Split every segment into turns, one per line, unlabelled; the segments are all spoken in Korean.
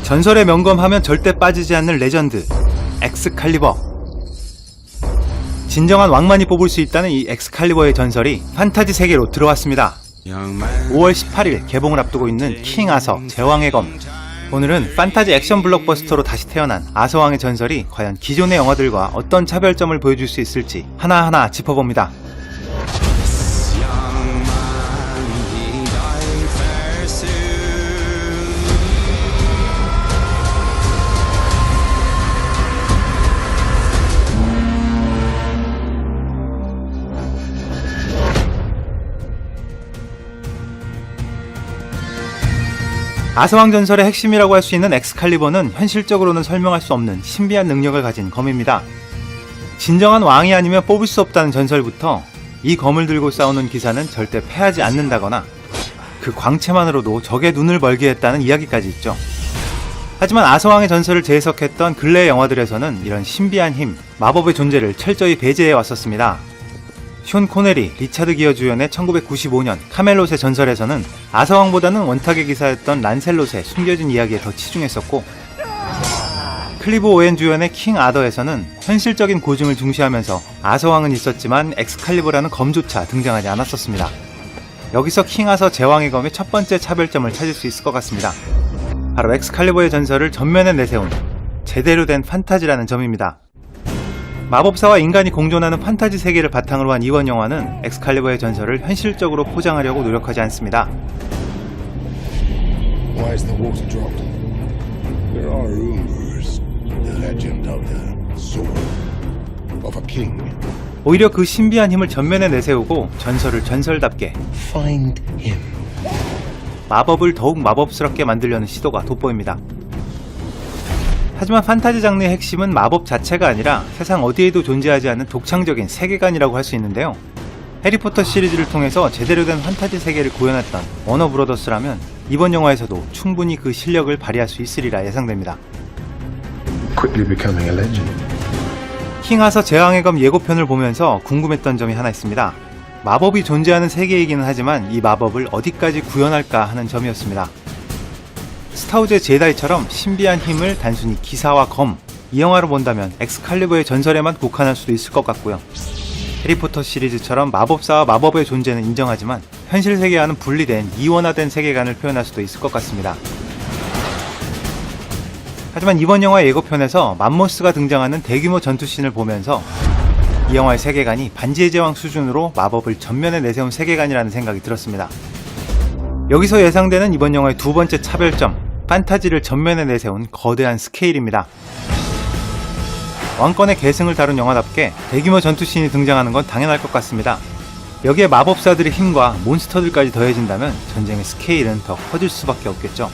전설의 명검하면 절대 빠지지 않는 레전드 엑스칼리버. 진정한 왕만이 뽑을 수 있다는 이 엑스칼리버의 전설이 판타지 세계로 들어왔습니다. 5월 18일 개봉을 앞두고 있는 킹 아서 제왕의 검. 오늘은 판타지 액션 블록버스터로 다시 태어난 아서왕의 전설이 과연 기존의 영화들과 어떤 차별점을 보여줄 수 있을지 하나하나 짚어봅니다. 아서왕 전설의 핵심이라고 할 수 있는 엑스칼리버는 현실적으로는 설명할 수 없는 신비한 능력을 가진 검입니다. 진정한 왕이 아니면 뽑을 수 없다는 전설부터 이 검을 들고 싸우는 기사는 절대 패하지 않는다거나 그 광채만으로도 적의 눈을 멀게 했다는 이야기까지 있죠. 하지만 아서왕의 전설을 재해석했던 근래의 영화들에서는 이런 신비한 힘, 마법의 존재를 철저히 배제해 왔었습니다. 숀 코네리, 리차드 기어 주연의 1995년 카멜롯의 전설에서는 아서왕보다는 원탁의 기사였던 란셀롯의 숨겨진 이야기에 더 치중했었고, 클리브 오웬 주연의 킹 아더에서는 현실적인 고증을 중시하면서 아서왕은 있었지만 엑스칼리버라는 검조차 등장하지 않았었습니다. 여기서 킹 아서 제왕의 검의 첫 번째 차별점을 찾을 수 있을 것 같습니다. 바로 엑스칼리버의 전설을 전면에 내세운 제대로 된 판타지라는 점입니다. 마법사와 인간이 공존하는 판타지 세계를 바탕으로 한 이번 영화는 엑스칼리버의 전설을 현실적으로 포장하려고 노력하지 않습니다.
Why is the water dropped? There are rumors. The legend of the sword of a king.
오히려 그 신비한 힘을 전면에 내세우고 전설을 전설답게
Find him.
마법을 더욱 마법스럽게 만들려는 시도가 돋보입니다. 하지만 판타지 장르의 핵심은 마법 자체가 아니라 세상 어디에도 존재하지 않는 독창적인 세계관이라고 할 수 있는데요. 해리포터 시리즈를 통해서 제대로 된 판타지 세계를 구현했던 워너브로더스라면 이번 영화에서도 충분히 그 실력을 발휘할 수 있으리라 예상됩니다.
Quickly becoming a legend.
킹 아서 제왕의 검 예고편을 보면서 궁금했던 점이 하나 있습니다. 마법이 존재하는 세계이기는 하지만 이 마법을 어디까지 구현할까 하는 점이었습니다. 스타워즈의 제다이처럼 신비한 힘을 단순히 기사와 검, 이 영화로 본다면 엑스칼리버의 전설에만 국한할 수도 있을 것 같고요. 해리포터 시리즈처럼 마법사와 마법의 존재는 인정하지만 현실 세계와는 분리된 이원화된 세계관을 표현할 수도 있을 것 같습니다. 하지만 이번 영화 예고편에서 맘모스가 등장하는 대규모 전투씬을 보면서 이 영화의 세계관이 반지의 제왕 수준으로 마법을 전면에 내세운 세계관이라는 생각이 들었습니다. 여기서 예상되는 이번 영화의 두 번째 차별점, 판타지를 전면에 내세운 거대한 스케일입니다. 왕권의 계승을 다룬 영화답게 대규모 전투씬이 등장하는 건 당연할 것 같습니다. 여기에 마법사들의 힘과 몬스터들까지 더해진다면 전쟁의 스케일은 더 커질 수밖에 없겠죠.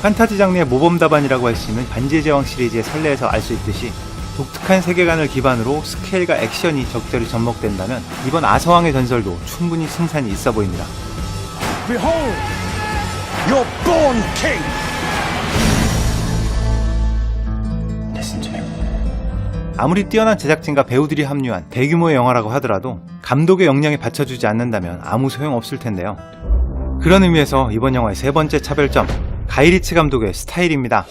판타지 장르의 모범답안이라고 할 수 있는 반지의 제왕 시리즈의 설레에서 알 수 있듯이 독특한 세계관을 기반으로 스케일과 액션이 적절히 접목된다면 이번 아서왕의 전설도 충분히 승산이 있어 보입니다.
Behold, you're born king. Listen to me.
아무리 뛰어난 제작진과 배우들이 합류한 대규모의 영화라고 하더라도 감독의 역량에 받쳐주지 않는다면 아무 소용없을 텐데요. 그런 의미에서 이번 영화의 세 번째 차별점, 가이 리치 감독의 스타일입니다.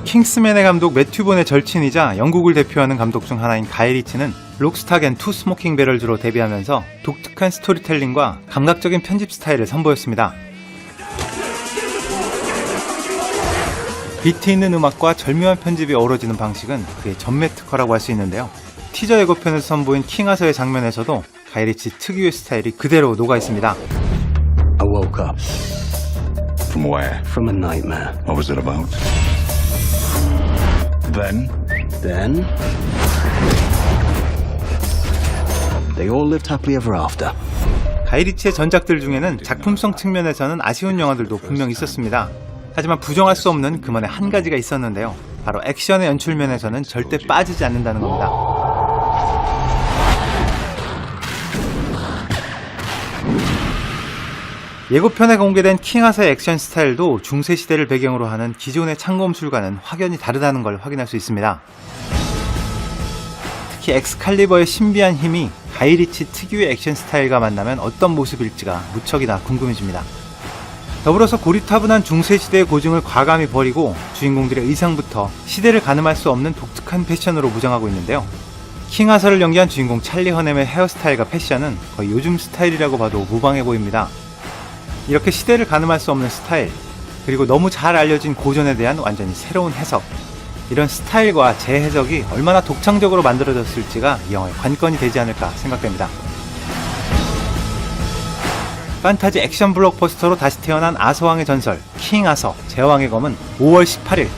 킹스맨의 감독 매튜 본의 절친이자 영국을 대표하는 감독 중 하나인 가이 리치는 록스탁 앤 투 스모킹 배럴즈로 데뷔하면서 독특한 스토리텔링과 감각적인 편집 스타일을 선보였습니다. 비트 있는 음악과 절묘한 편집이 어우러지는 방식은 그의 전매 특허라고 할 수 있는데요. 티저 예고편에서 선보인 킹 아서의 장면에서도 가이 리치 특유의 스타일이 그대로 녹아있습니다.
I woke up
From where?
from a nightmare.
What was it about? Then?
Then they all lived happily ever after.
가이 리치의 전작들 중에는 작품성 측면에서는 아쉬운 영화들도 분명 있었습니다. 하지만 부정할 수 없는 그만의 한 가지가 있었는데요. 바로 액션의 연출 면에서는 절대 빠지지 않는다는 겁니다. 예고편에 공개된 킹 아서의 액션 스타일도 중세시대를 배경으로 하는 기존의 창검술과는 확연히 다르다는 걸 확인할 수 있습니다. 특히 엑스칼리버의 신비한 힘이 가이리치 특유의 액션 스타일과 만나면 어떤 모습일지가 무척이나 궁금해집니다. 더불어서 고리타분한 중세시대의 고증을 과감히 버리고 주인공들의 의상부터 시대를 가늠할 수 없는 독특한 패션으로 무장하고 있는데요. 킹 아서를 연기한 주인공 찰리 허넴의 헤어스타일과 패션은 거의 요즘 스타일이라고 봐도 무방해 보입니다. 이렇게 시대를 가늠할 수 없는 스타일, 그리고 너무 잘 알려진 고전에 대한 완전히 새로운 해석, 이런 스타일과 재해석이 얼마나 독창적으로 만들어졌을지가 이 영화의 관건이 되지 않을까 생각됩니다. 판타지 액션 블록버스터로 다시 태어난 아서왕의 전설, 킹 아서, 제왕의 검은 5월 18일